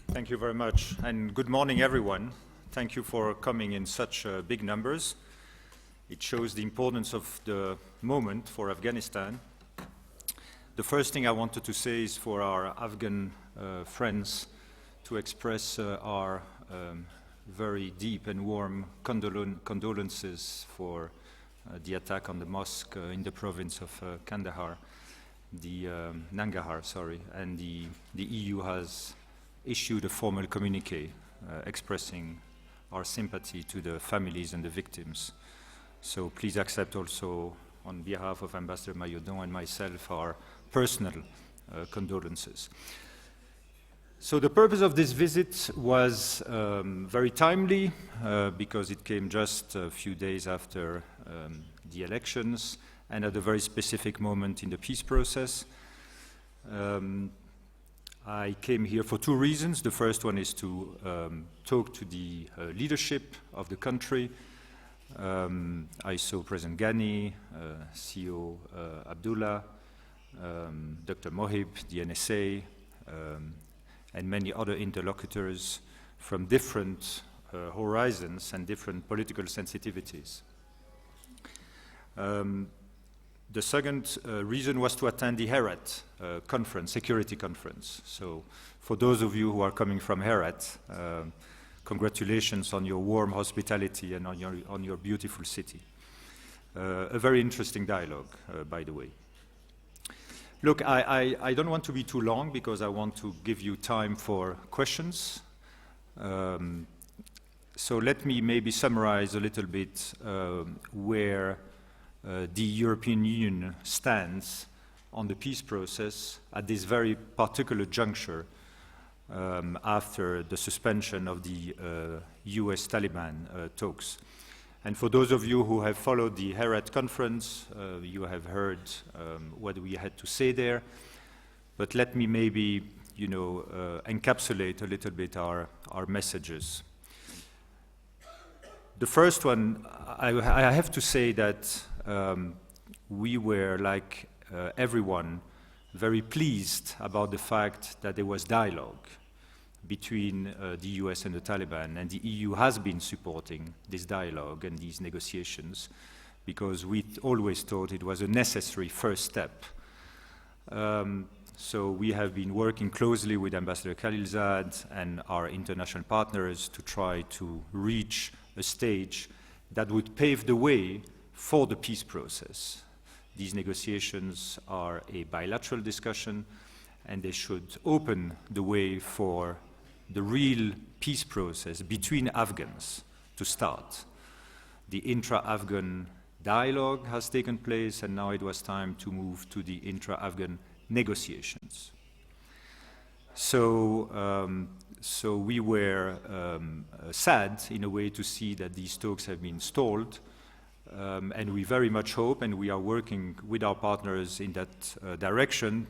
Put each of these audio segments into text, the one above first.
Thank you very much, and good morning, everyone. Thank you for coming in such big numbers. It shows the importance of the moment for Afghanistan. The first thing I wanted to say is for our Afghan friends to express our very deep and warm condolences for the attack on the mosque in the province of Kandahar, Nangarhar, and the EU has issued a formal communiqué expressing our sympathy to the families and the victims. So please accept also, on behalf of Ambassador Mayodon and myself, our personal condolences. So the purpose of this visit was very timely because it came just a few days after the elections and at a very specific moment in the peace process. I came here for two reasons. The first one is to talk to the leadership of the country. I saw President Ghani, CEO Abdullah, Dr. Mohib, the NSA, and many other interlocutors from different horizons and different political sensitivities. The second reason was to attend the Herat conference, security conference. So for those of you who are coming from Herat, congratulations on your warm hospitality and on your beautiful city. A very interesting dialogue, by the way. Look, I don't want to be too long because I want to give you time for questions. So let me maybe summarize a little bit where the European Union stands on the peace process at this very particular juncture after the suspension of the US Taliban talks. And for those of you who have followed the Herat conference, you have heard what we had to say there. But let me maybe, encapsulate a little bit our messages. The first one, I have to say that we were, like everyone, very pleased about the fact that there was dialogue between the US and the Taliban, and the EU has been supporting this dialogue and these negotiations because we always thought it was a necessary first step. So we have been working closely with Ambassador Khalilzad and our international partners to try to reach a stage that would pave the way for the peace process. These negotiations are a bilateral discussion, and they should open the way for the real peace process between Afghans to start. The intra-Afghan dialogue has taken place, and now it was time to move to the intra-Afghan negotiations. So we were sad, in a way, to see that these talks have been stalled. And we very much hope, and we are working with our partners in that direction,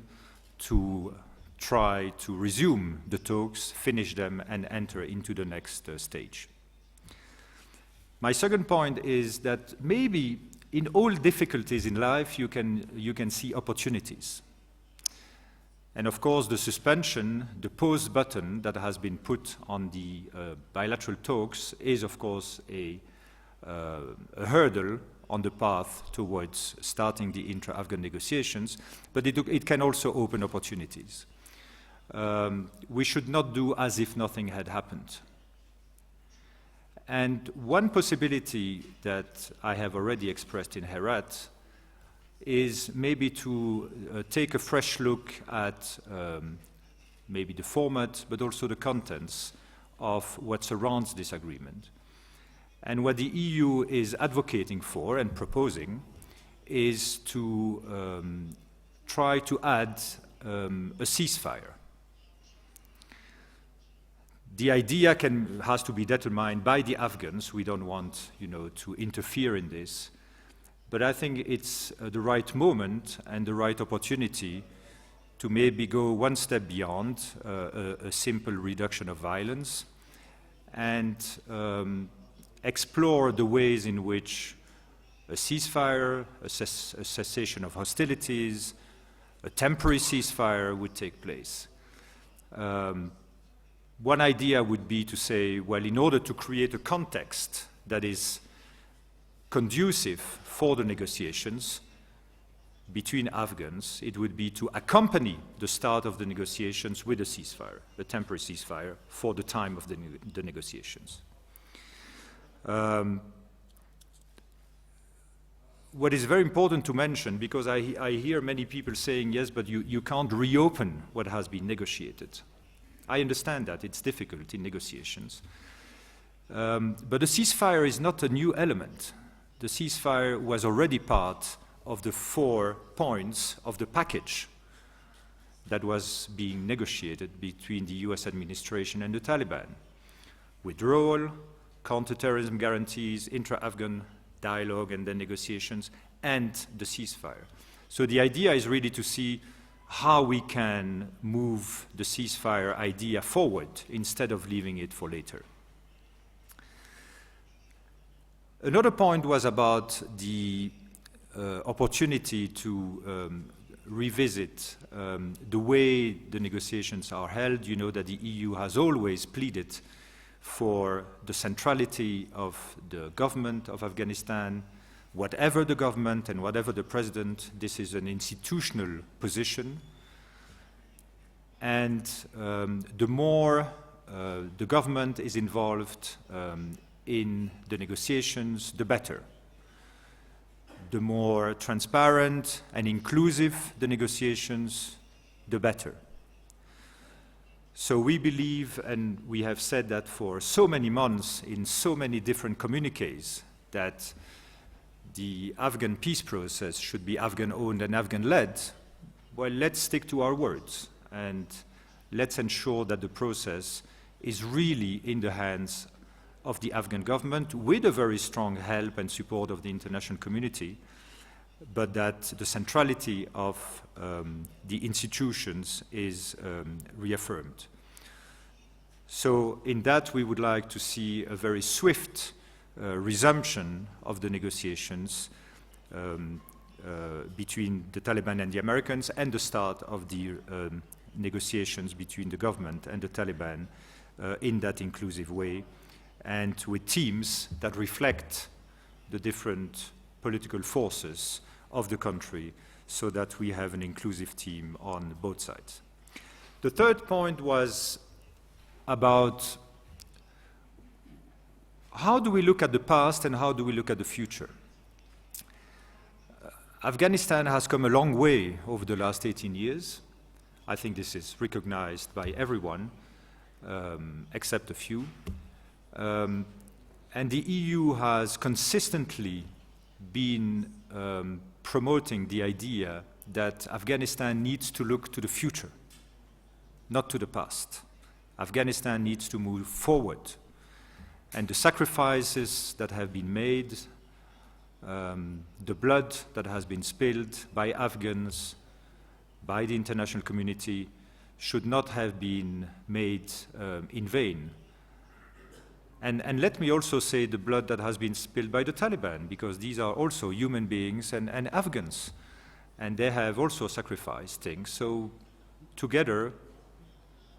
to try to resume the talks, finish them, and enter into the next stage. My second point is that maybe in all difficulties in life, you can see opportunities. And of course, the suspension, the pause button that has been put on the bilateral talks is, of course, a hurdle on the path towards starting the intra-Afghan negotiations, but it can also open opportunities. We should not do as if nothing had happened. And one possibility that I have already expressed in Herat is maybe to take a fresh look at maybe the format, but also the contents of what surrounds this agreement. And what the EU is advocating for and proposing is to try to add a ceasefire. The idea has to be determined by the Afghans. We don't want, to interfere in this. But I think it's the right moment and the right opportunity to maybe go one step beyond a simple reduction of violence and explore the ways in which a ceasefire, a cessation of hostilities, a temporary ceasefire would take place. One idea would be to say, well, in order to create a context that is conducive for the negotiations between Afghans, it would be to accompany the start of the negotiations with a ceasefire, a temporary ceasefire, for the time of the negotiations. What is very important to mention, because I hear many people saying, yes, but you can't reopen what has been negotiated. I understand that, it's difficult in negotiations. But the ceasefire is not a new element. The ceasefire was already part of the 4 points of the package that was being negotiated between the US administration and the Taliban. Withdrawal, counterterrorism guarantees, intra-Afghan dialogue and then negotiations, and the ceasefire. So the idea is really to see how we can move the ceasefire idea forward instead of leaving it for later. Another point was about the opportunity to revisit the way the negotiations are held. You know that the EU has always pleaded for the centrality of the government of Afghanistan. Whatever the government and whatever the president, this is an institutional position. And the more the government is involved in the negotiations, the better. The more transparent and inclusive the negotiations, the better. So we believe, and we have said that for so many months in so many different communiques, that the Afghan peace process should be Afghan-owned and Afghan-led. Well, let's stick to our words, and let's ensure that the process is really in the hands of the Afghan government, with a very strong help and support of the international community, but that the centrality of the institutions is reaffirmed. So in that, we would like to see a very swift resumption of the negotiations between the Taliban and the Americans, and the start of the negotiations between the government and the Taliban in that inclusive way, and with teams that reflect the different political forces of the country, so that we have an inclusive team on both sides. The third point was about how do we look at the past and how do we look at the future. Afghanistan has come a long way over the last 18 years. I think this is recognized by everyone, except a few. And the EU has consistently been promoting the idea that Afghanistan needs to look to the future, not to the past. Afghanistan needs to move forward. And the sacrifices that have been made, the blood that has been spilled by Afghans, by the international community, should not have been made in vain. And let me also say the blood that has been spilled by the Taliban, because these are also human beings and Afghans, and they have also sacrificed things. So together,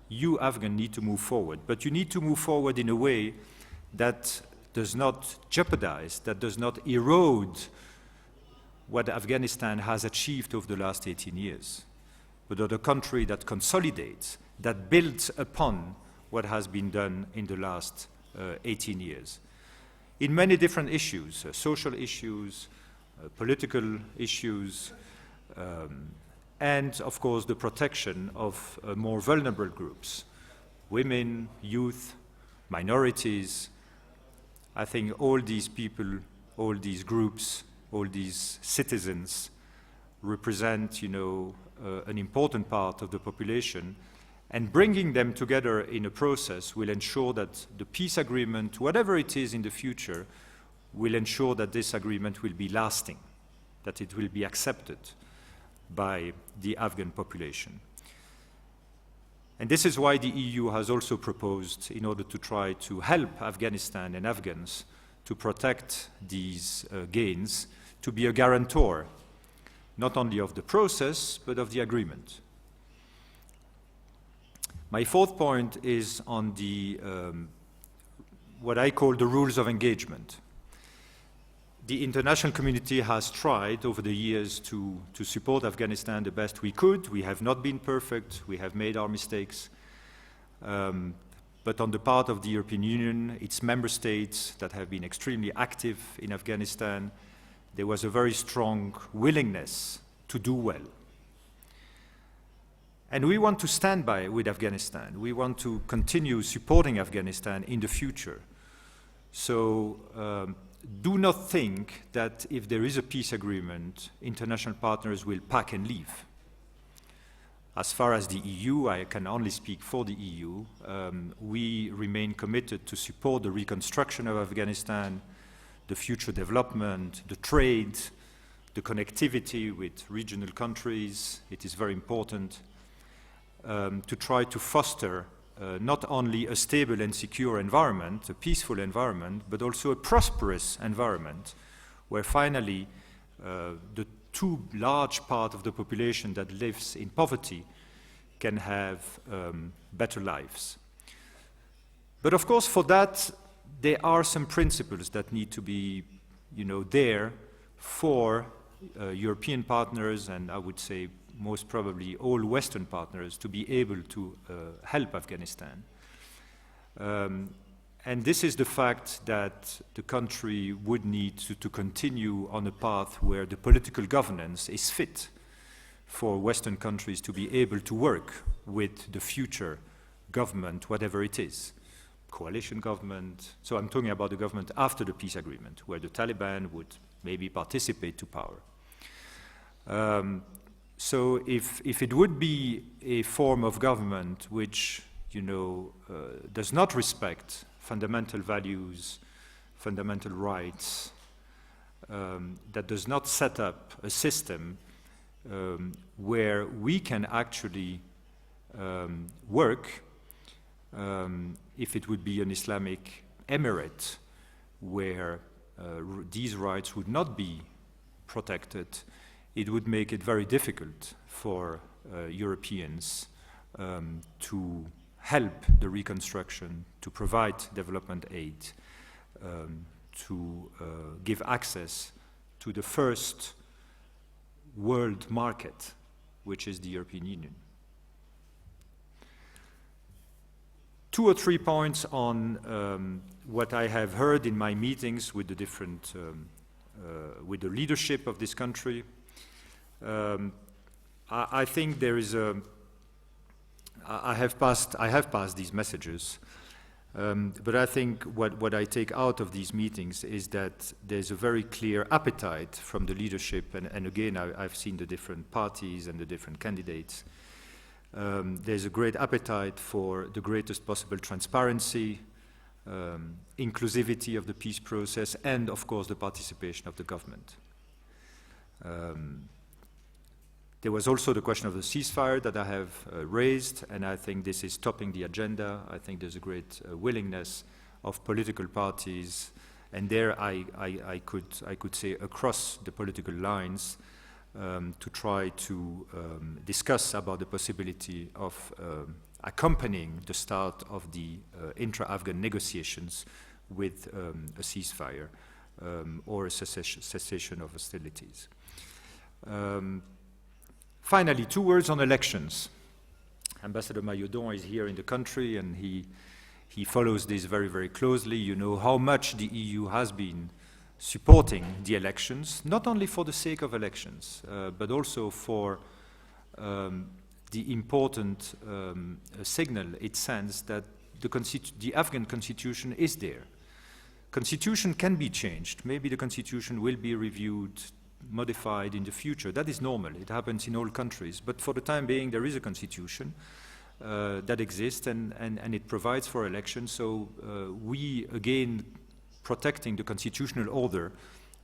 you Afghans need to move forward, but you need to move forward in a way that does not jeopardize, that does not erode what Afghanistan has achieved over the last 18 years, but a country that consolidates, that builds upon what has been done in the last 18 years. In many different issues, social issues, political issues, and of course the protection of more vulnerable groups, women, youth, minorities. I think all these people, all these groups, all these citizens represent, an important part of the population, and bringing them together in a process will ensure that the peace agreement, whatever it is in the future, will ensure that this agreement will be lasting, that it will be accepted by the Afghan population. And this is why the EU has also proposed, in order to try to help Afghanistan and Afghans to protect these gains, to be a guarantor, not only of the process, but of the agreement. My fourth point is on the what I call the rules of engagement. The international community has tried over the years to support Afghanistan the best we could. We have not been perfect. We have made our mistakes. But on the part of the European Union, its member states that have been extremely active in Afghanistan, there was a very strong willingness to do well. And we want to stand by with Afghanistan. We want to continue supporting Afghanistan in the future. So do not think that if there is a peace agreement, international partners will pack and leave. As far as the EU, I can only speak for the EU, we remain committed to support the reconstruction of Afghanistan, the future development, the trade, the connectivity with regional countries. It is very important to try to foster not only a stable and secure environment, a peaceful environment, but also a prosperous environment where finally the too large part of the population that lives in poverty can have better lives. But of course, for that, there are some principles that need to be, there for European partners, and I would say most probably all Western partners, to be able to help Afghanistan. And this is the fact that the country would need to continue on a path where the political governance is fit for Western countries to be able to work with the future government, whatever it is, coalition government. So I'm talking about the government after the peace agreement, where the Taliban would maybe participate to power. So if it would be a form of government which, does not respect fundamental values, fundamental rights, that does not set up a system where we can actually work, if it would be an Islamic emirate where these rights would not be protected, it would make it very difficult for Europeans to help the reconstruction, to provide development aid, to give access to the first world market, which is the European Union. 2 or 3 points on what I have heard in my meetings with the different, with the leadership of this country. I think there is I have passed these messages, but I think what I take out of these meetings is that there's a very clear appetite from the leadership, and again, I've seen the different parties and the different candidates. There's a great appetite for the greatest possible transparency, inclusivity of the peace process, and of course the participation of the government. There was also the question of the ceasefire that I have raised, and I think this is topping the agenda. I think there's a great willingness of political parties, and there I could say across the political lines to try to discuss about the possibility of accompanying the start of the intra-Afghan negotiations with a ceasefire or a cessation of hostilities. Finally, 2 words on elections. Ambassador Mayodon is here in the country, and he follows this very, very closely. You know how much the EU has been supporting the elections, not only for the sake of elections, but also for the important signal it sends that the Afghan constitution is there. Constitution can be changed. Maybe the constitution will be reviewed, modified in the future. That is normal. It happens in all countries. But for the time being, there is a constitution that exists, and it provides for elections. So we, again, protecting the constitutional order,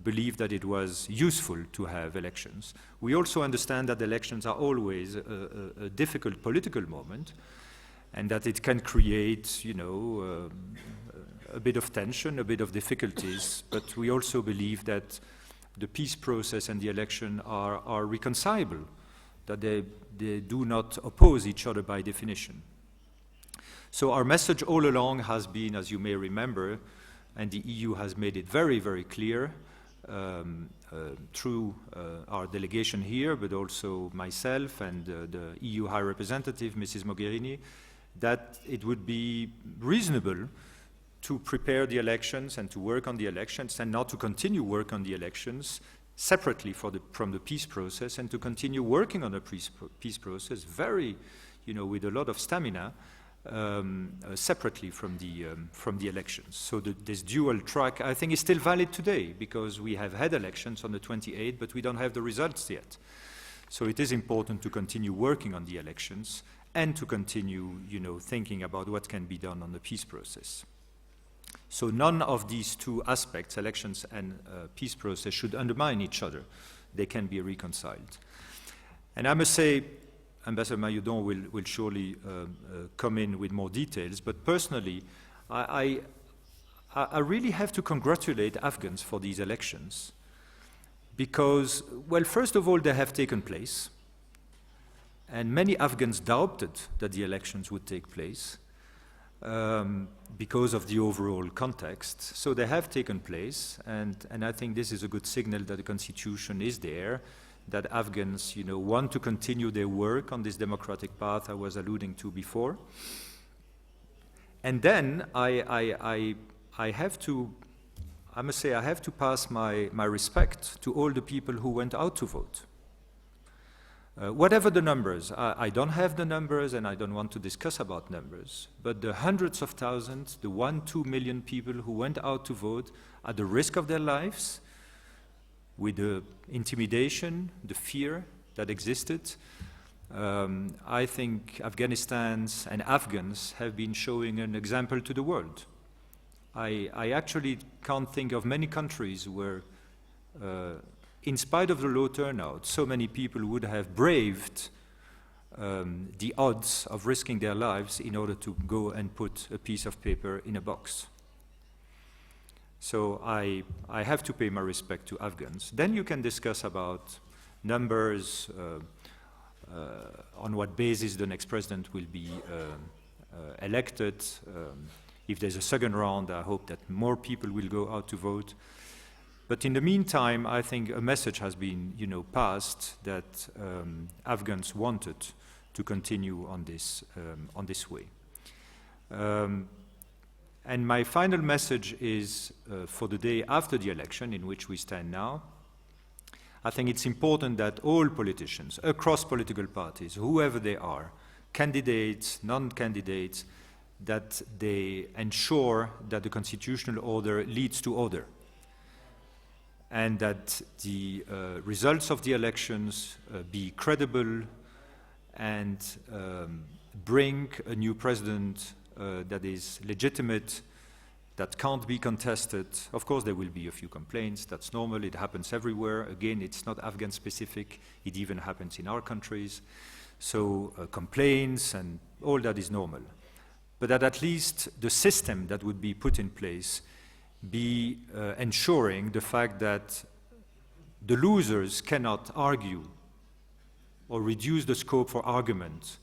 believe that it was useful to have elections. We also understand that elections are always a difficult political moment, and that it can create, a bit of tension, a bit of difficulties. But we also believe that the peace process and the election are reconcilable, that they do not oppose each other by definition. So our message all along has been, as you may remember, and the EU has made it very, very clear through our delegation here, but also myself and the EU High Representative, Mrs. Mogherini, that it would be reasonable to prepare the elections and to work on the elections and not to continue work on the elections separately from the peace process, and to continue working on the peace process very, with a lot of stamina, separately from the elections. So this dual track, I think, is still valid today, because we have had elections on the 28th, but we don't have the results yet. So it is important to continue working on the elections and to continue, thinking about what can be done on the peace process. So none of these two aspects, elections and peace process, should undermine each other. They can be reconciled. And I must say, Ambassador Mayudon will surely come in with more details, but personally, I really have to congratulate Afghans for these elections, because, well, first of all, they have taken place, and many Afghans doubted that the elections would take place because of the overall context. So they have taken place, and I think this is a good signal that the constitution is there, that Afghans, want to continue their work on this democratic path I was alluding to before. And then I must say, I have to pass my respect to all the people who went out to vote. Whatever the numbers, I don't have the numbers and I don't want to discuss about numbers, but the hundreds of thousands, the 1-2 million people who went out to vote at the risk of their lives, with the intimidation, the fear that existed, I think Afghanistan's and Afghans have been showing an example to the world. I actually can't think of many countries where, in spite of the low turnout, so many people would have braved the odds of risking their lives in order to go and put a piece of paper in a box. So I have to pay my respect to Afghans. Then you can discuss about numbers, on what basis the next president will be elected. If there's a second round, I hope that more people will go out to vote. But in the meantime, I think a message has been, passed that Afghans wanted to continue on this way. And my final message is for the day after the election, in which we stand now. I think it's important that all politicians, across political parties, whoever they are, candidates, non-candidates, that they ensure that the constitutional order leads to order, and that the results of the elections be credible and bring a new president that is legitimate, that can't be contested. Of course, there will be a few complaints. That's normal. It happens everywhere. Again, it's not Afghan-specific. It even happens in our countries. So complaints and all that is normal. But that at least the system that would be put in place be ensuring the fact that the losers cannot argue or reduce the scope for argument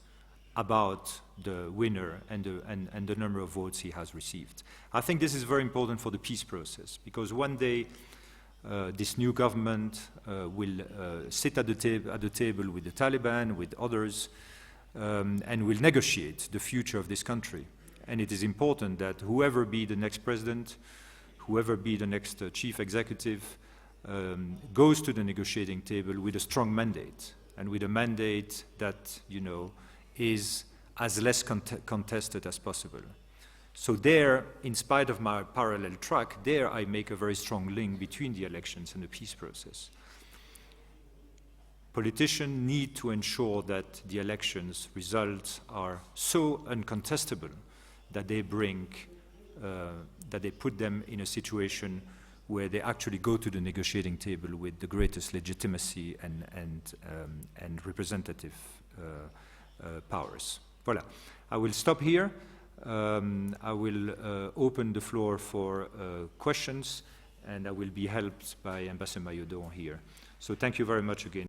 about the winner and the number of votes he has received. I think this is very important for the peace process, because one day this new government will sit at the table with the Taliban, with others, and will negotiate the future of this country. And it is important that whoever be the next president, whoever be the next chief executive, goes to the negotiating table with a strong mandate, and with a mandate that, is as less contested as possible. So there, in spite of my parallel track, there I make a very strong link between the elections and the peace process. Politicians need to ensure that the elections results are so uncontestable that they put them in a situation where they actually go to the negotiating table with the greatest legitimacy and representative powers. Voilà. I will stop here. I will open the floor for questions, and I will be helped by Ambassador Mayudon here. So thank you very much again.